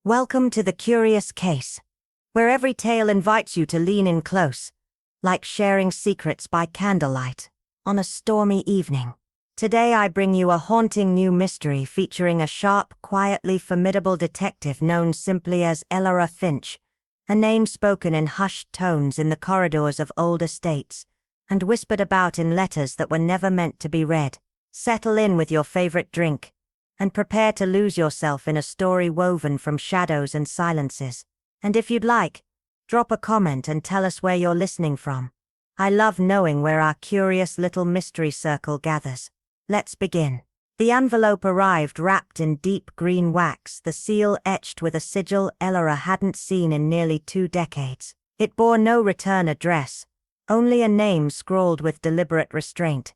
Welcome to the Curious Case, where every tale invites you to lean in close, like sharing secrets by candlelight on a stormy evening. Today I bring you a haunting new mystery featuring a sharp, quietly formidable detective known simply as Elora Finch, a name spoken in hushed tones in the corridors of old estates, and whispered about in letters that were never meant to be read. Settle in with your favorite drink, and prepare to lose yourself in a story woven from shadows and silences. And if you'd like, drop a comment and tell us where you're listening from. I love knowing where our curious little mystery circle gathers. Let's begin. The envelope arrived wrapped in deep green wax, the seal etched with a sigil Elora hadn't seen in nearly 2 decades. It bore no return address, only a name scrawled with deliberate restraint.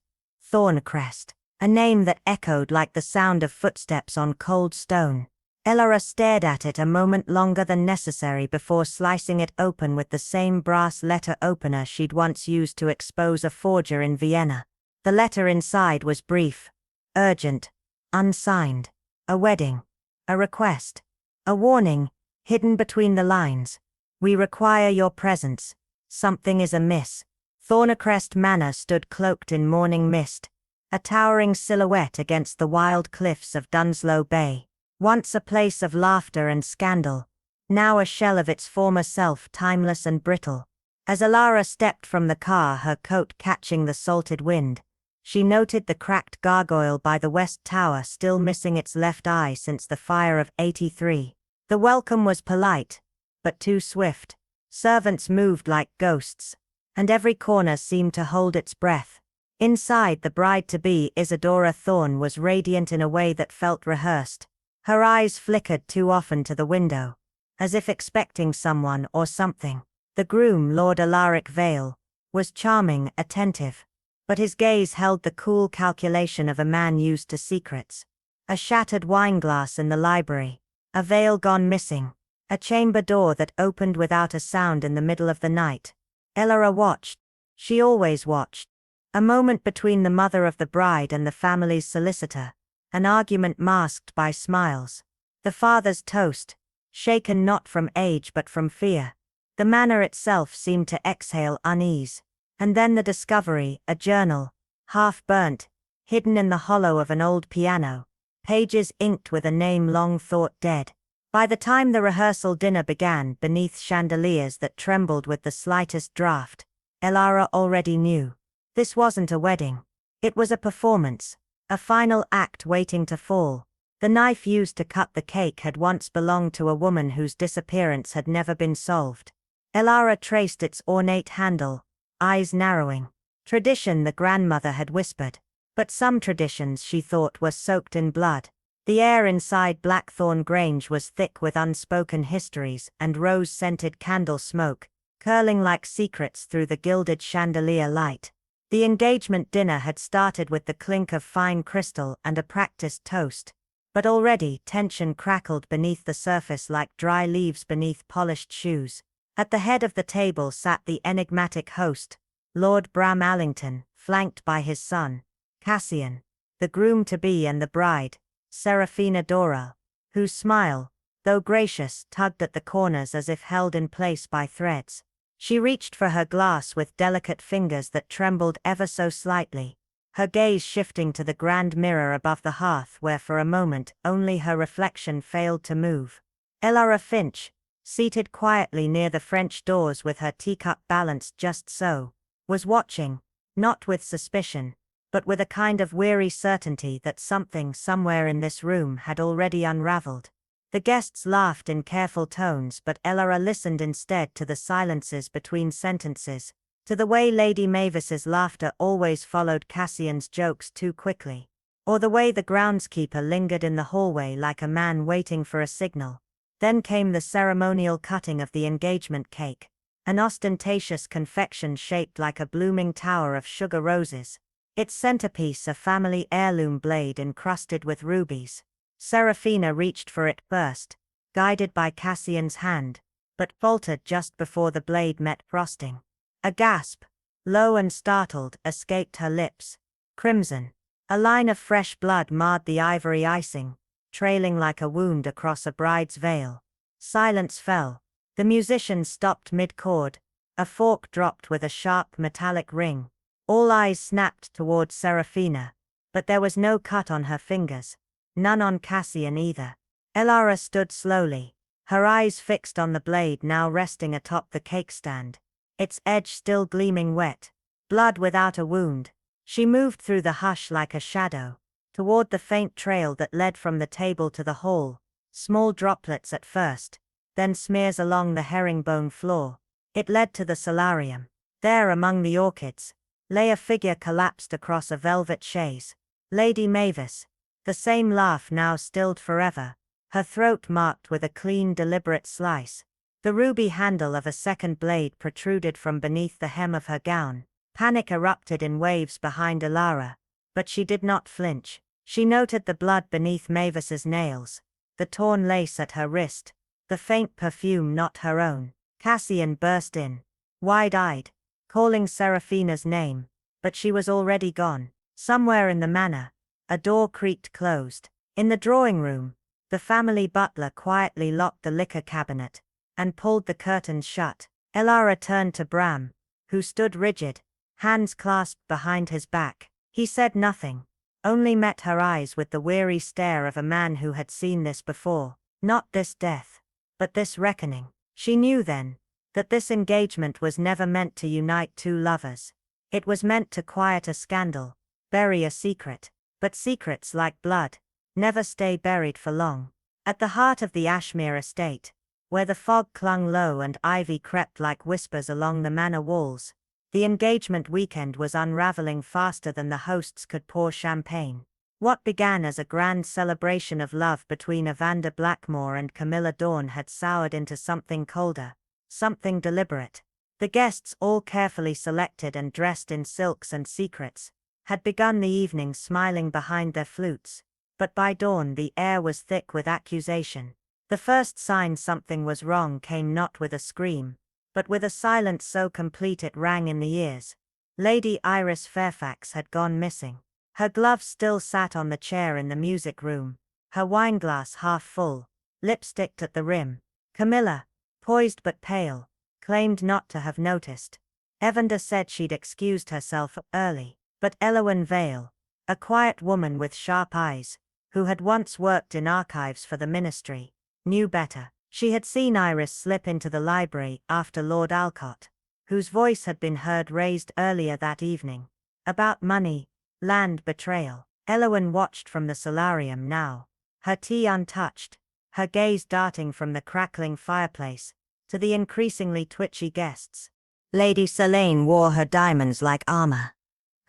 Thorncrest. A name that echoed like the sound of footsteps on cold stone. Elora stared at it a moment longer than necessary before slicing it open with the same brass letter opener she'd once used to expose a forger in Vienna. The letter inside was brief, urgent, unsigned. A wedding. A request. A warning, hidden between the lines. We require your presence. Something is amiss. Thorncrest Manor stood cloaked in morning mist, a towering silhouette against the wild cliffs of Dunsloe Bay. Once a place of laughter and scandal, now a shell of its former self, timeless and brittle. As Elora stepped from the car, her coat catching the salted wind, she noted the cracked gargoyle by the west tower still missing its left eye since the fire of '83. The welcome was polite, but too swift. Servants moved like ghosts, and every corner seemed to hold its breath. Inside, the bride-to-be, Isadora Thorne, was radiant in a way that felt rehearsed. Her eyes flickered too often to the window, as if expecting someone or something. The groom, Lord Alaric Vale, was charming, attentive, but his gaze held the cool calculation of a man used to secrets. A shattered wineglass in the library, a veil gone missing, a chamber door that opened without a sound in the middle of the night. Elora watched. She always watched. A moment between the mother of the bride and the family's solicitor, an argument masked by smiles. The father's toast, shaken not from age but from fear. The manor itself seemed to exhale unease. And then the discovery, a journal, half burnt, hidden in the hollow of an old piano, pages inked with a name long thought dead. By the time the rehearsal dinner began beneath chandeliers that trembled with the slightest draught, Elora already knew. This wasn't a wedding. It was a performance, a final act waiting to fall. The knife used to cut the cake had once belonged to a woman whose disappearance had never been solved. Elora traced its ornate handle, eyes narrowing. Tradition, the grandmother had whispered. But some traditions, she thought, were soaked in blood. The air inside Blackthorn Grange was thick with unspoken histories and rose-scented candle smoke, curling like secrets through the gilded chandelier light. The engagement dinner had started with the clink of fine crystal and a practiced toast, but already tension crackled beneath the surface like dry leaves beneath polished shoes. At the head of the table sat the enigmatic host, Lord Bram Allington, flanked by his son, Cassian, the groom-to-be, and the bride, Seraphina Doral, whose smile, though gracious, tugged at the corners as if held in place by threads. She reached for her glass with delicate fingers that trembled ever so slightly, her gaze shifting to the grand mirror above the hearth where for a moment only her reflection failed to move. Elora Finch, seated quietly near the French doors with her teacup balanced just so, was watching, not with suspicion, but with a kind of weary certainty that something somewhere in this room had already unraveled. The guests laughed in careful tones, but Elora listened instead to the silences between sentences, to the way Lady Mavis's laughter always followed Cassian's jokes too quickly, or the way the groundskeeper lingered in the hallway like a man waiting for a signal. Then came the ceremonial cutting of the engagement cake, an ostentatious confection shaped like a blooming tower of sugar roses. Its centerpiece, a family heirloom blade encrusted with rubies. Seraphina reached for it first, guided by Cassian's hand, but faltered just before the blade met frosting. A gasp, low and startled, escaped her lips. Crimson. A line of fresh blood marred the ivory icing, trailing like a wound across a bride's veil. Silence fell. The musician stopped mid-chord. A fork dropped with a sharp metallic ring. All eyes snapped towards Serafina, but there was no cut on her fingers. None on Cassian either. Elara stood slowly, her eyes fixed on the blade now resting atop the cake stand, its edge still gleaming wet. Blood without a wound. She moved through the hush like a shadow, toward the faint trail that led from the table to the hall, small droplets at first, then smears along the herringbone floor. It led to the solarium. There among the orchids, lay a figure collapsed across a velvet chaise. Lady Mavis. The same laugh now stilled forever, her throat marked with a clean deliberate slice. The ruby handle of a second blade protruded from beneath the hem of her gown. Panic erupted in waves behind Elara, but she did not flinch. She noted the blood beneath Mavis's nails, the torn lace at her wrist, the faint perfume not her own. Cassian burst in, wide-eyed, calling Serafina's name, but she was already gone. Somewhere in the manor, a door creaked closed. In the drawing room, the family butler quietly locked the liquor cabinet and pulled the curtains shut. Elara turned to Bram, who stood rigid, hands clasped behind his back. He said nothing, only met her eyes with the weary stare of a man who had seen this before. Not this death, but this reckoning. She knew then that this engagement was never meant to unite two lovers. It was meant to quiet a scandal, bury a secret. But secrets, like blood, never stay buried for long. At the heart of the Ashmere estate, where the fog clung low and ivy crept like whispers along the manor walls, the engagement weekend was unraveling faster than the hosts could pour champagne. What began as a grand celebration of love between Evander Blackmore and Camilla Dawn had soured into something colder, something deliberate. The guests, all carefully selected and dressed in silks and secrets, had begun the evening smiling behind their flutes, but by dawn the air was thick with accusation. The first sign something was wrong came not with a scream, but with a silence so complete it rang in the ears. Lady Iris Fairfax had gone missing. Her glove still sat on the chair in the music room, her wineglass half full, lipsticked at the rim. Camilla, poised but pale, claimed not to have noticed. Evander said she'd excused herself early, but Elowen Vale, a quiet woman with sharp eyes, who had once worked in archives for the ministry, knew better. She had seen Iris slip into the library after Lord Alcott, whose voice had been heard raised earlier that evening, about money, land betrayal. Elowen watched from the solarium now, her tea untouched, her gaze darting from the crackling fireplace to the increasingly twitchy guests. Lady Selene wore her diamonds like armor,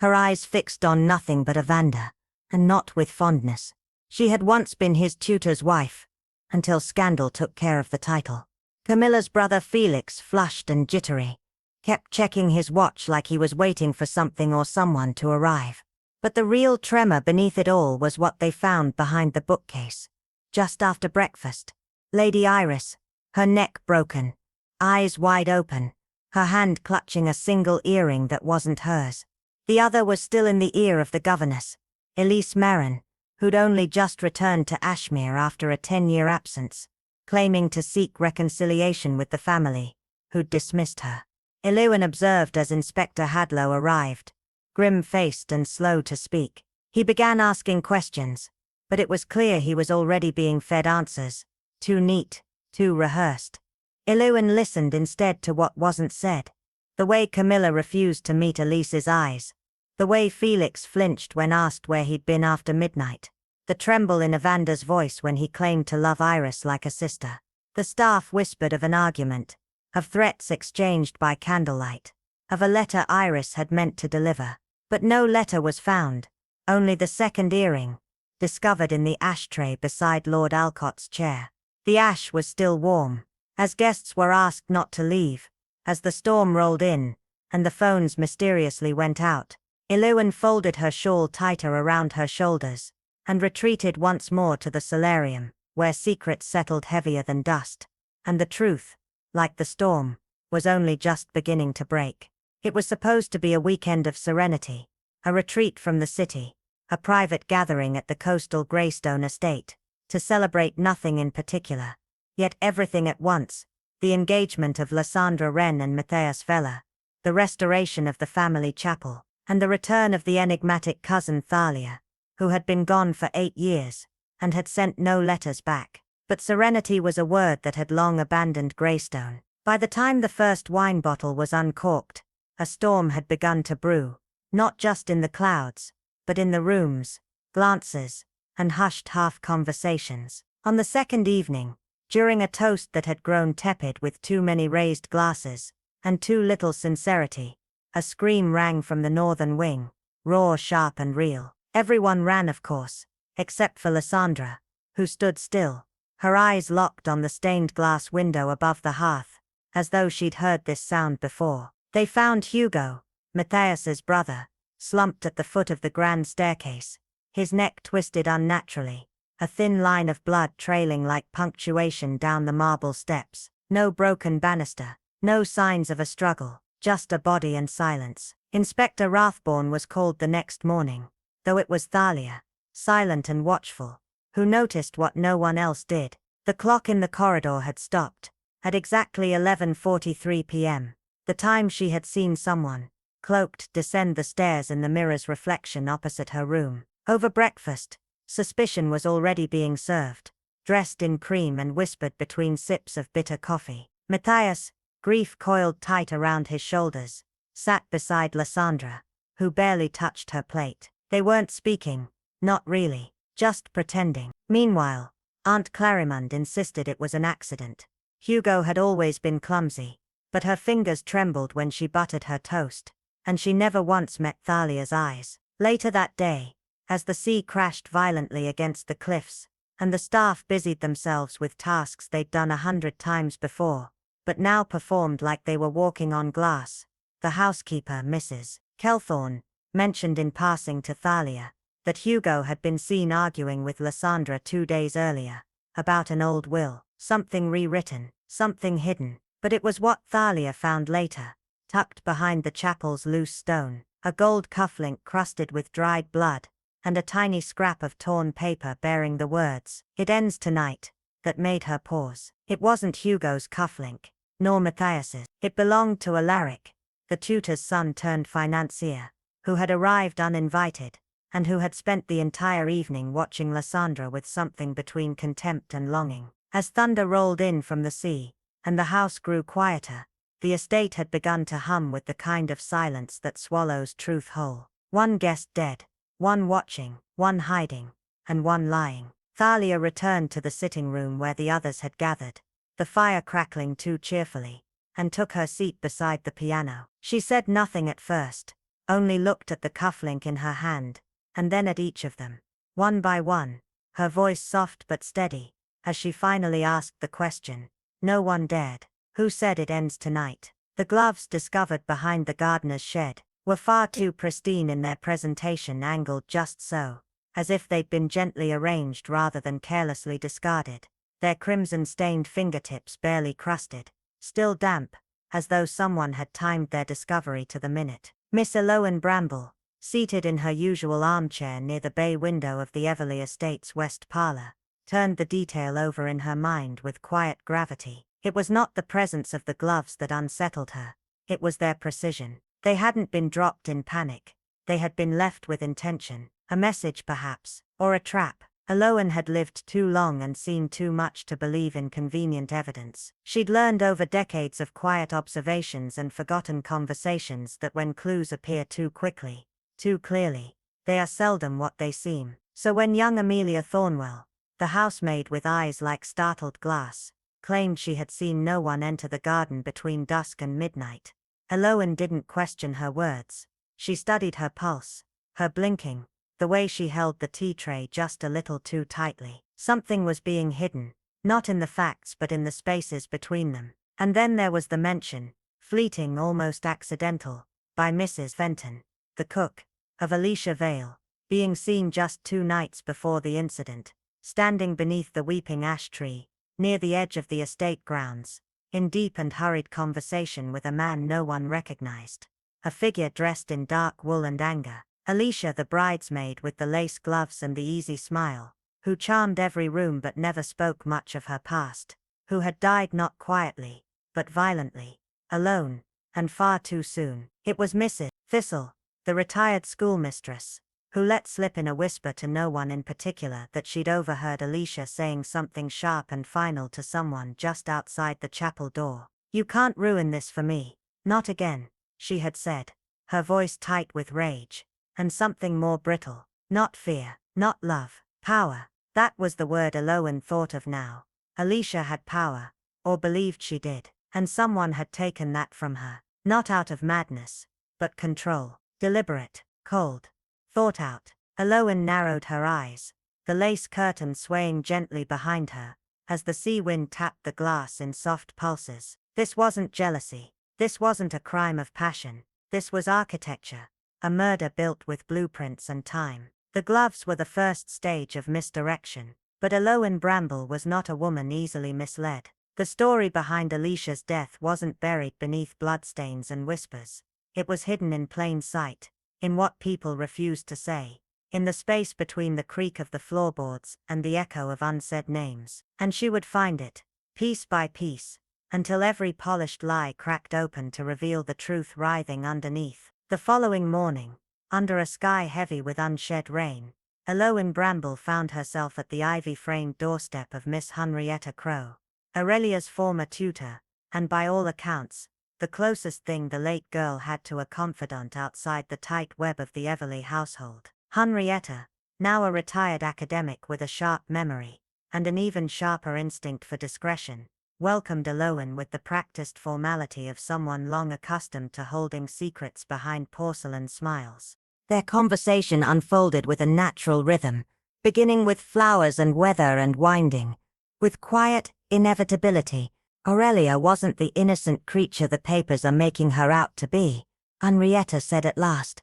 her eyes fixed on nothing but Evander, and not with fondness. She had once been his tutor's wife, until scandal took care of the title. Camilla's brother Felix, flushed and jittery, kept checking his watch like he was waiting for something or someone to arrive. But the real tremor beneath it all was what they found behind the bookcase. Just after breakfast, Lady Iris, her neck broken, eyes wide open, her hand clutching a single earring that wasn't hers. The other was still in the ear of the governess, Elise Marin, who'd only just returned to Ashmere after a 10-year absence, claiming to seek reconciliation with the family, who'd dismissed her. Eluan observed as Inspector Hadlow arrived, grim-faced and slow to speak. He began asking questions, but it was clear he was already being fed answers, too neat, too rehearsed. Eluan listened instead to what wasn't said. The way Camilla refused to meet Elise's eyes, the way Felix flinched when asked where he'd been after midnight, the tremble in Evander's voice when he claimed to love Iris like a sister. The staff whispered of an argument, of threats exchanged by candlelight, of a letter Iris had meant to deliver. But no letter was found, only the second earring, discovered in the ashtray beside Lord Alcott's chair. The ash was still warm, as guests were asked not to leave. As the storm rolled in, and the phones mysteriously went out, Eluan folded her shawl tighter around her shoulders, and retreated once more to the solarium, where secrets settled heavier than dust, and the truth, like the storm, was only just beginning to break. It was supposed to be a weekend of serenity, a retreat from the city, a private gathering at the coastal Greystone estate, to celebrate nothing in particular. Yet everything at once, the engagement of Lysandra Wren and Matthias Vella, the restoration of the family chapel, and the return of the enigmatic cousin Thalia, who had been gone for 8 years, and had sent no letters back. But serenity was a word that had long abandoned Greystone. By the time the first wine bottle was uncorked, a storm had begun to brew, not just in the clouds, but in the rooms, glances, and hushed half-conversations. On the second evening, during a toast that had grown tepid with too many raised glasses, and too little sincerity, a scream rang from the northern wing, raw, sharp and real. Everyone ran, of course, except for Lysandra, who stood still, her eyes locked on the stained glass window above the hearth, as though she'd heard this sound before. They found Hugo, Matthias's brother, slumped at the foot of the grand staircase, his neck twisted unnaturally, a thin line of blood trailing like punctuation down the marble steps. No broken banister, no signs of a struggle, just a body and silence. Inspector Rathborne was called the next morning, though it was Thalia, silent and watchful, who noticed what no one else did. The clock in the corridor had stopped, at exactly 11:43 p.m., the time she had seen someone, cloaked, descend the stairs in the mirror's reflection opposite her room. Over breakfast, suspicion was already being served, dressed in cream and whispered between sips of bitter coffee. Matthias, grief coiled tight around his shoulders, sat beside Lysandra, who barely touched her plate. They weren't speaking, not really, just pretending. Meanwhile, Aunt Clarimund insisted it was an accident. Hugo had always been clumsy, but her fingers trembled when she buttered her toast, and she never once met Thalia's eyes. Later that day, as the sea crashed violently against the cliffs, and the staff busied themselves with tasks they'd done 100 times before, but now performed like they were walking on glass, the housekeeper, Mrs. Kelthorne, mentioned in passing to Thalia that Hugo had been seen arguing with Lysandra 2 days earlier, about an old will, something rewritten, something hidden. But it was what Thalia found later, tucked behind the chapel's loose stone, a gold cufflink crusted with dried blood, and a tiny scrap of torn paper bearing the words, "It ends tonight," that made her pause. It wasn't Hugo's cufflink, nor Matthias's. It belonged to Alaric, the tutor's son turned financier, who had arrived uninvited, and who had spent the entire evening watching Lysandra with something between contempt and longing. As thunder rolled in from the sea, and the house grew quieter, the estate had begun to hum with the kind of silence that swallows truth whole. One guest dead, one watching, one hiding, and one lying. Thalia returned to the sitting room where the others had gathered, the fire crackling too cheerfully, and took her seat beside the piano. She said nothing at first, only looked at the cufflink in her hand, and then at each of them, one by one, her voice soft but steady, as she finally asked the question. No one dared. Who said it ends tonight? The gloves discovered behind the gardener's shed were far too pristine in their presentation, angled just so, as if they'd been gently arranged rather than carelessly discarded, their crimson-stained fingertips barely crusted, still damp, as though someone had timed their discovery to the minute. Miss Eloan Bramble, seated in her usual armchair near the bay window of the Everley Estate's west parlor, turned the detail over in her mind with quiet gravity. It was not the presence of the gloves that unsettled her, it was their precision. They hadn't been dropped in panic, they had been left with intention, a message perhaps, or a trap. Eloan had lived too long and seen too much to believe in convenient evidence. She'd learned over decades of quiet observations and forgotten conversations that when clues appear too quickly, too clearly, they are seldom what they seem. So when young Amelia Thornwell, the housemaid with eyes like startled glass, claimed she had seen no one enter the garden between dusk and midnight, Eloan didn't question her words. She studied her pulse, her blinking, the way she held the tea tray just a little too tightly. Something was being hidden, not in the facts but in the spaces between them. And then there was the mention, fleeting, almost accidental, by Mrs. Fenton, the cook, of Alicia Vale, being seen just 2 nights before the incident, standing beneath the weeping ash tree, near the edge of the estate grounds, in deep and hurried conversation with a man no one recognized, a figure dressed in dark wool and anger. Alicia, the bridesmaid with the lace gloves and the easy smile, who charmed every room but never spoke much of her past, who had died not quietly, but violently, alone, and far too soon. It was Mrs. Thistle, the retired schoolmistress, who let slip in a whisper to no one in particular that she'd overheard Alicia saying something sharp and final to someone just outside the chapel door. "You can't ruin this for me. Not again," she had said, her voice tight with rage, and something more brittle. Not fear, not love, power. That was the word Aloan thought of now. Alicia had power, or believed she did, and someone had taken that from her. Not out of madness, but control. Deliberate, cold, thought out. Aloan narrowed her eyes, the lace curtain swaying gently behind her, as the sea wind tapped the glass in soft pulses. This wasn't jealousy. This wasn't a crime of passion. This was architecture, a murder built with blueprints and time. The gloves were the first stage of misdirection. But Aloan Bramble was not a woman easily misled. The story behind Alicia's death wasn't buried beneath bloodstains and whispers. It was hidden in plain sight, in what people refused to say, in the space between the creak of the floorboards and the echo of unsaid names. And she would find it, piece by piece, until every polished lie cracked open to reveal the truth writhing underneath. The following morning, under a sky heavy with unshed rain, Aloan Bramble found herself at the ivy-framed doorstep of Miss Henrietta Crowe, Aurelia's former tutor, and by all accounts, the closest thing the late girl had to a confidant outside the tight web of the Everleigh household. Henrietta, now a retired academic with a sharp memory, and an even sharper instinct for discretion, welcomed Aloan with the practiced formality of someone long accustomed to holding secrets behind porcelain smiles. Their conversation unfolded with a natural rhythm, beginning with flowers and weather and winding with quiet inevitability. Aurelia wasn't the innocent creature the papers are making her out to be, Henrietta said at last,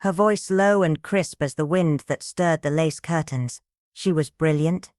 her voice low and crisp as the wind that stirred the lace curtains. She was brilliant.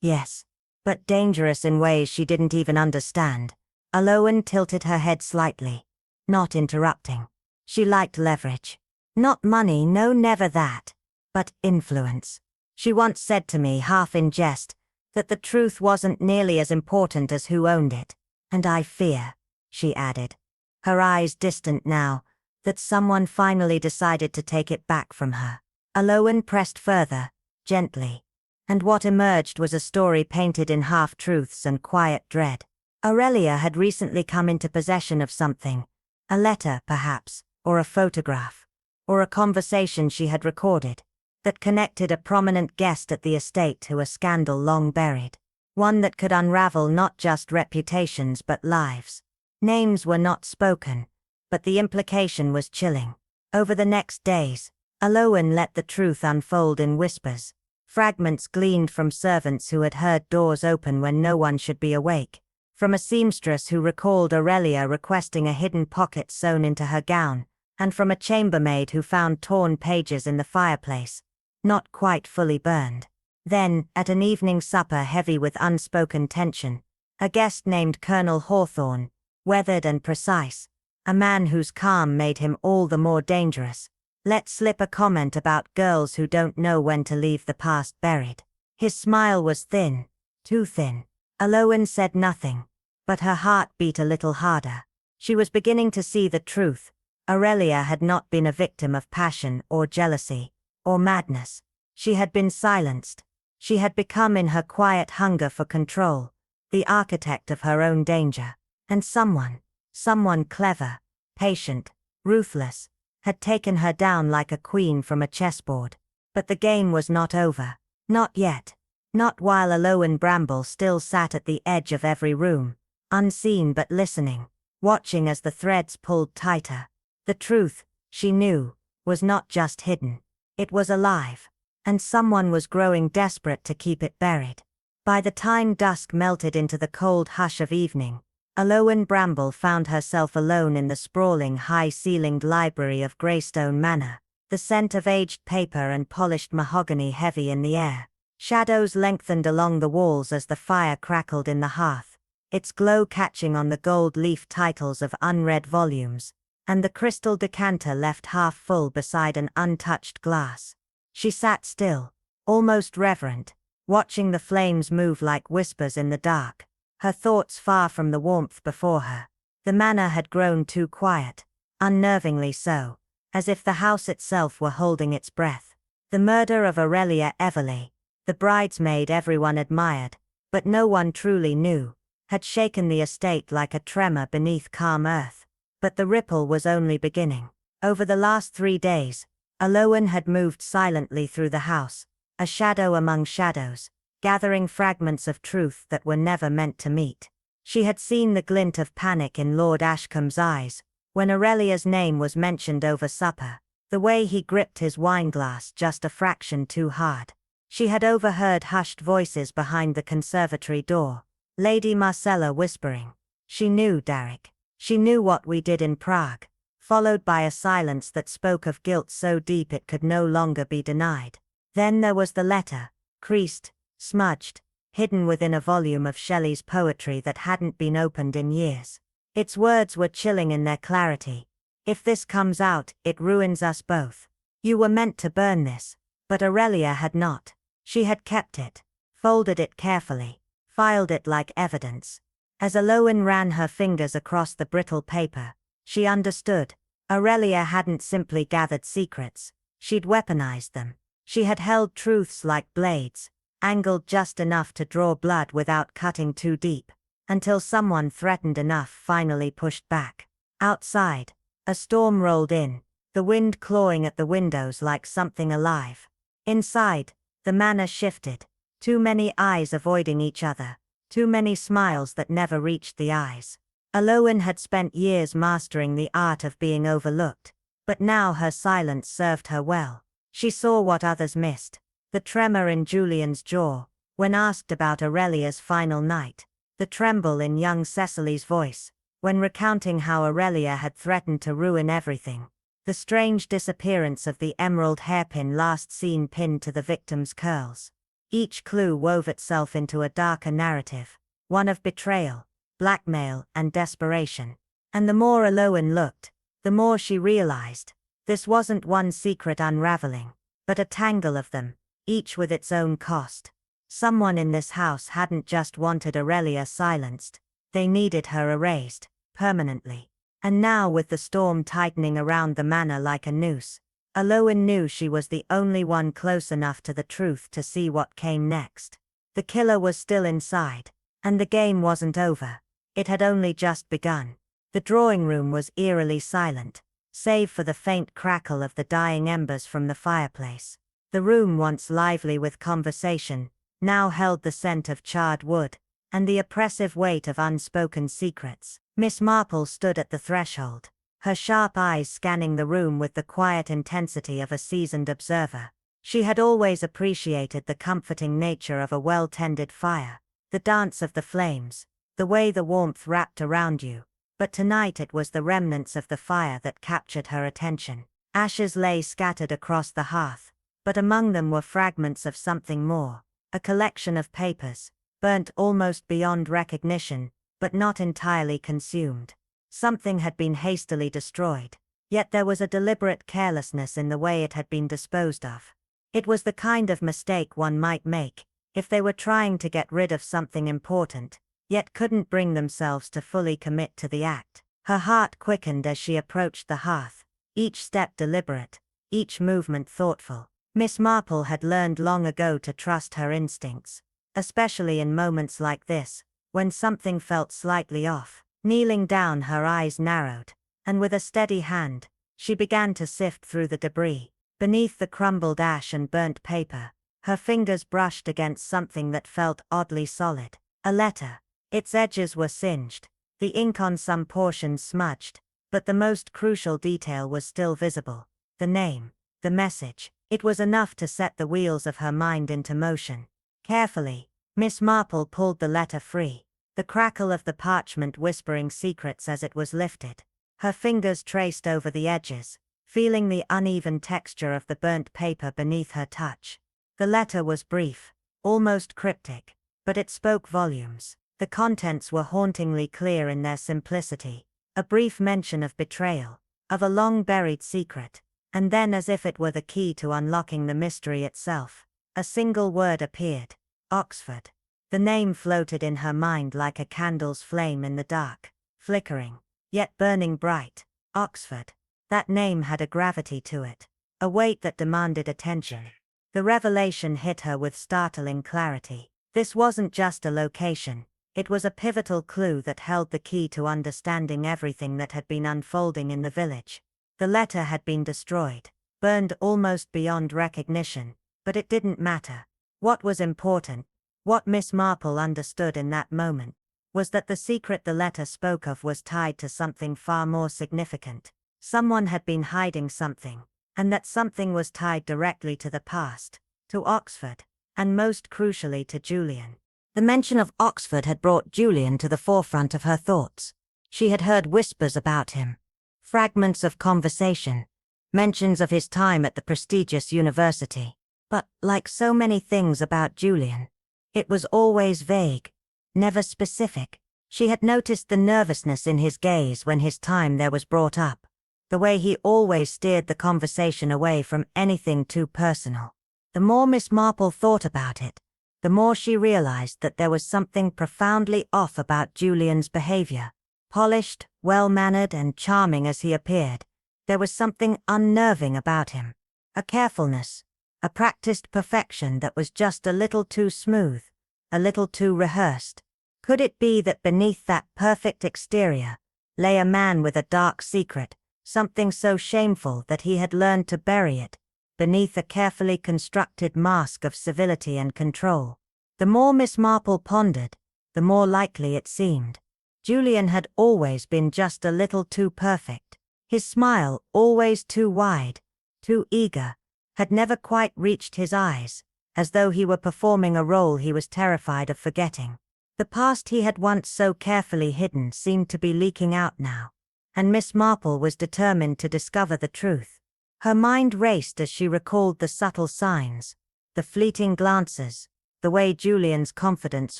Yes. But dangerous in ways she didn't even understand. Aloan tilted her head slightly, not interrupting. She liked leverage. Not money, no, never that. But influence. She once said to me, half in jest, that the truth wasn't nearly as important as who owned it. And I fear, she added, her eyes distant now, that someone finally decided to take it back from her. Aloan pressed further, gently. And what emerged was a story painted in half-truths and quiet dread. Aurelia had recently come into possession of something. A letter, perhaps, or a photograph, or a conversation she had recorded, that connected a prominent guest at the estate to a scandal long buried. One that could unravel not just reputations but lives. Names were not spoken, but the implication was chilling. Over the next days, Aloan let the truth unfold in whispers. Fragments gleaned from servants who had heard doors open when no one should be awake, from a seamstress who recalled Aurelia requesting a hidden pocket sewn into her gown, and from a chambermaid who found torn pages in the fireplace, not quite fully burned. Then, at an evening supper heavy with unspoken tension, a guest named Colonel Hawthorne, weathered and precise, a man whose calm made him all the more dangerous, let slip a comment about girls who don't know when to leave the past buried. His smile was thin, too thin. Aloan said nothing, but her heart beat a little harder. She was beginning to see the truth. Aurelia had not been a victim of passion or jealousy, or madness. She had been silenced. She had become, in her quiet hunger for control, the architect of her own danger. And someone clever, patient, ruthless, had taken her down like a queen from a chessboard. But the game was not over. Not yet. Not while Aloan Bramble still sat at the edge of every room, unseen but listening, watching as the threads pulled tighter. The truth, she knew, was not just hidden. It was alive. And someone was growing desperate to keep it buried. By the time dusk melted into the cold hush of evening, Aloan Bramble found herself alone in the sprawling high-ceilinged library of Greystone Manor, the scent of aged paper and polished mahogany heavy in the air. Shadows lengthened along the walls as the fire crackled in the hearth, its glow catching on the gold-leaf titles of unread volumes, and the crystal decanter left half full beside an untouched glass. She sat still, almost reverent, watching the flames move like whispers in the dark, her thoughts far from the warmth before her. The manor had grown too quiet, unnervingly so, as if the house itself were holding its breath. The murder of Aurelia Everleigh, the bridesmaid everyone admired, but no one truly knew, had shaken the estate like a tremor beneath calm earth. But the ripple was only beginning. Over the last 3 days, Aloan had moved silently through the house, a shadow among shadows, gathering fragments of truth that were never meant to meet. She had seen the glint of panic in Lord Ashcombe's eyes, when Aurelia's name was mentioned over supper, the way he gripped his wineglass just a fraction too hard. She had overheard hushed voices behind the conservatory door, Lady Marcella whispering, "She knew, Derek. She knew what we did in Prague," followed by a silence that spoke of guilt so deep it could no longer be denied. Then there was the letter, creased, smudged, hidden within a volume of Shelley's poetry that hadn't been opened in years. Its words were chilling in their clarity. "If this comes out, it ruins us both. You were meant to burn this." But Aurelia had not. She had kept it, folded it carefully, filed it like evidence. As Aloan ran her fingers across the brittle paper, she understood. Aurelia hadn't simply gathered secrets, she'd weaponized them. She had held truths like blades, angled just enough to draw blood without cutting too deep, until someone threatened enough finally pushed back. Outside, a storm rolled in, the wind clawing at the windows like something alive. Inside, the manor shifted, too many eyes avoiding each other, too many smiles that never reached the eyes. Aloan had spent years mastering the art of being overlooked, but now her silence served her well. She saw what others missed, the tremor in Julian's jaw, when asked about Aurelia's final night, the tremble in young Cecily's voice, when recounting how Aurelia had threatened to ruin everything, the strange disappearance of the emerald hairpin last seen pinned to the victim's curls. Each clue wove itself into a darker narrative, one of betrayal, blackmail, and desperation. And the more Aloan looked, the more she realized, this wasn't one secret unraveling, but a tangle of them, each with its own cost. Someone in this house hadn't just wanted Aurelia silenced, they needed her erased, permanently. And now, with the storm tightening around the manor like a noose, Aloan knew she was the only one close enough to the truth to see what came next. The killer was still inside, and the game wasn't over. It had only just begun. The drawing room was eerily silent, save for the faint crackle of the dying embers from the fireplace. The room, once lively with conversation, now held the scent of charred wood, and the oppressive weight of unspoken secrets. Miss Marple stood at the threshold, her sharp eyes scanning the room with the quiet intensity of a seasoned observer. She had always appreciated the comforting nature of a well-tended fire, the dance of the flames, the way the warmth wrapped around you. But tonight it was the remnants of the fire that captured her attention. Ashes lay scattered across the hearth, but among them were fragments of something more, a collection of papers, burnt almost beyond recognition, but not entirely consumed. Something had been hastily destroyed, yet there was a deliberate carelessness in the way it had been disposed of. It was the kind of mistake one might make, if they were trying to get rid of something important, yet couldn't bring themselves to fully commit to the act. Her heart quickened as she approached the hearth, each step deliberate, each movement thoughtful. Miss Marple had learned long ago to trust her instincts, especially in moments like this, when something felt slightly off. Kneeling down, her eyes narrowed, and with a steady hand, she began to sift through the debris. Beneath the crumbled ash and burnt paper, her fingers brushed against something that felt oddly solid. A letter. Its edges were singed, the ink on some portions smudged, but the most crucial detail was still visible. The name, the message. It was enough to set the wheels of her mind into motion. Carefully, Miss Marple pulled the letter free, the crackle of the parchment whispering secrets as it was lifted. Her fingers traced over the edges, feeling the uneven texture of the burnt paper beneath her touch. The letter was brief, almost cryptic, but it spoke volumes. The contents were hauntingly clear in their simplicity. A brief mention of betrayal, of a long-buried secret, and then, as if it were the key to unlocking the mystery itself, a single word appeared: Oxford. The name floated in her mind like a candle's flame in the dark, flickering, yet burning bright. Oxford. That name had a gravity to it, a weight that demanded attention. The revelation hit her with startling clarity. This wasn't just a location, it was a pivotal clue that held the key to understanding everything that had been unfolding in the village. The letter had been destroyed, burned almost beyond recognition, but it didn't matter. What was important, what Miss Marple understood in that moment, was that the secret the letter spoke of was tied to something far more significant. Someone had been hiding something, and that something was tied directly to the past, to Oxford, and most crucially to Julian. The mention of Oxford had brought Julian to the forefront of her thoughts. She had heard whispers about him, fragments of conversation, mentions of his time at the prestigious university. But, like so many things about Julian, it was always vague, never specific. She had noticed the nervousness in his gaze when his time there was brought up, the way he always steered the conversation away from anything too personal. The more Miss Marple thought about it, the more she realized that there was something profoundly off about Julian's behavior. Polished, well-mannered and charming as he appeared, there was something unnerving about him. A carefulness, a practiced perfection that was just a little too smooth, a little too rehearsed. Could it be that beneath that perfect exterior lay a man with a dark secret, something so shameful that he had learned to bury it beneath a carefully constructed mask of civility and control? The more Miss Marple pondered, the more likely it seemed. Julian had always been just a little too perfect. His smile, always too wide, too eager, had never quite reached his eyes, as though he were performing a role he was terrified of forgetting. The past he had once so carefully hidden seemed to be leaking out now, and Miss Marple was determined to discover the truth. Her mind raced as she recalled the subtle signs, the fleeting glances, the way Julian's confidence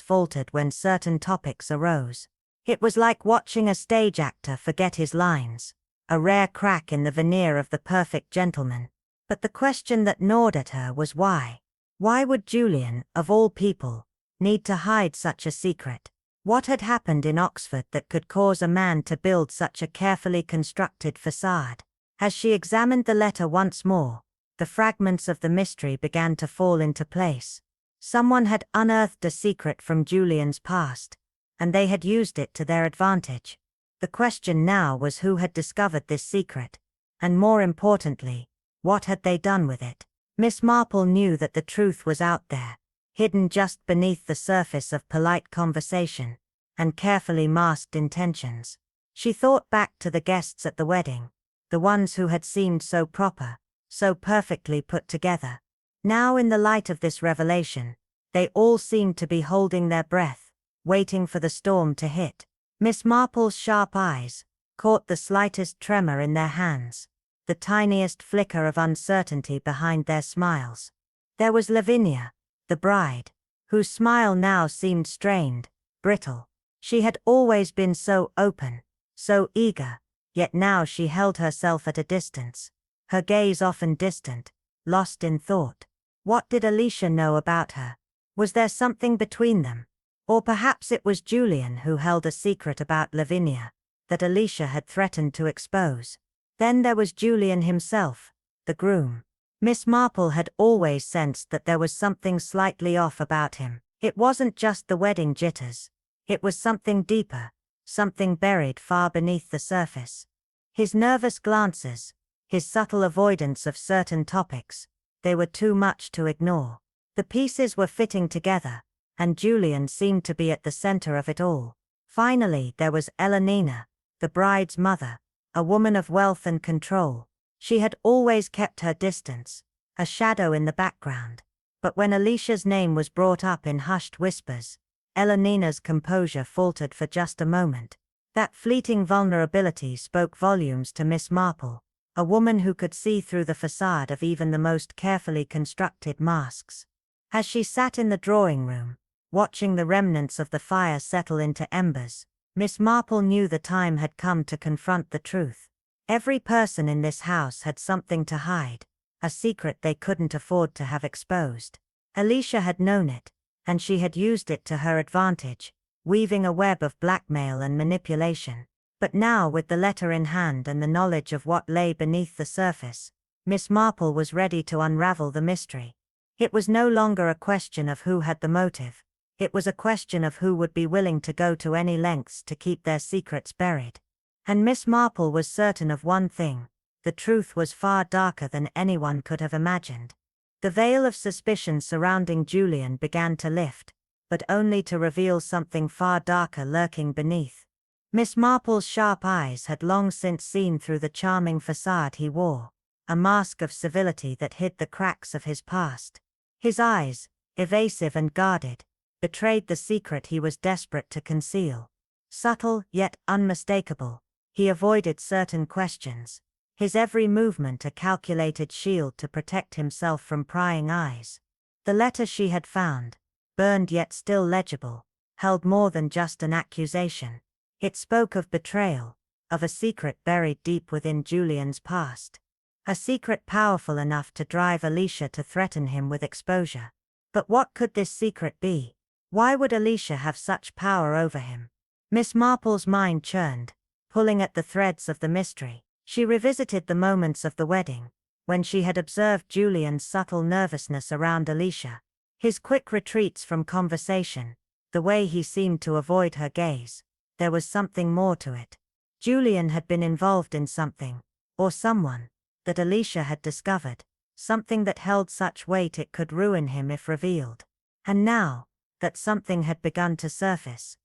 faltered when certain topics arose. It was like watching a stage actor forget his lines, a rare crack in the veneer of the perfect gentleman. But the question that gnawed at her was why? Why would Julian, of all people, need to hide such a secret? What had happened in Oxford that could cause a man to build such a carefully constructed facade? As she examined the letter once more, the fragments of the mystery began to fall into place. Someone had unearthed a secret from Julian's past, and they had used it to their advantage. The question now was who had discovered this secret, and more importantly, what had they done with it? Miss Marple knew that the truth was out there, hidden just beneath the surface of polite conversation and carefully masked intentions. She thought back to the guests at the wedding, the ones who had seemed so proper, so perfectly put together. Now in the light of this revelation, they all seemed to be holding their breath, waiting for the storm to hit. Miss Marple's sharp eyes caught the slightest tremor in their hands, the tiniest flicker of uncertainty behind their smiles. There was Lavinia, the bride, whose smile now seemed strained, brittle. She had always been so open, so eager, yet now she held herself at a distance, her gaze often distant, lost in thought. What did Alicia know about her? Was there something between them? Or perhaps it was Julian who held a secret about Lavinia, that Alicia had threatened to expose. Then there was Julian himself, the groom. Miss Marple had always sensed that there was something slightly off about him. It wasn't just the wedding jitters. It was something deeper, something buried far beneath the surface. His nervous glances, his subtle avoidance of certain topics, they were too much to ignore. The pieces were fitting together, and Julian seemed to be at the center of it all. Finally there was Eleanor, the bride's mother, a woman of wealth and control. She had always kept her distance, a shadow in the background. But when Alicia's name was brought up in hushed whispers, Eleanor's composure faltered for just a moment. That fleeting vulnerability spoke volumes to Miss Marple, a woman who could see through the facade of even the most carefully constructed masks. As she sat in the drawing room, watching the remnants of the fire settle into embers, Miss Marple knew the time had come to confront the truth. Every person in this house had something to hide, a secret they couldn't afford to have exposed. Alicia had known it, and she had used it to her advantage, weaving a web of blackmail and manipulation. But now, with the letter in hand and the knowledge of what lay beneath the surface, Miss Marple was ready to unravel the mystery. It was no longer a question of who had the motive. It was a question of who would be willing to go to any lengths to keep their secrets buried. And Miss Marple was certain of one thing: the truth was far darker than anyone could have imagined. The veil of suspicion surrounding Julian began to lift, but only to reveal something far darker lurking beneath. Miss Marple's sharp eyes had long since seen through the charming facade he wore, a mask of civility that hid the cracks of his past. His eyes, evasive and guarded, betrayed the secret he was desperate to conceal. Subtle, yet unmistakable, he avoided certain questions, his every movement a calculated shield to protect himself from prying eyes. The letter she had found, burned yet still legible, held more than just an accusation. It spoke of betrayal, of a secret buried deep within Julian's past. A secret powerful enough to drive Alicia to threaten him with exposure. But what could this secret be? Why would Alicia have such power over him? Miss Marple's mind churned, pulling at the threads of the mystery. She revisited the moments of the wedding, when she had observed Julian's subtle nervousness around Alicia, his quick retreats from conversation, the way he seemed to avoid her gaze. There was something more to it. Julian had been involved in something, or someone, that Alicia had discovered, something that held such weight it could ruin him if revealed. And now, that something had begun to surface.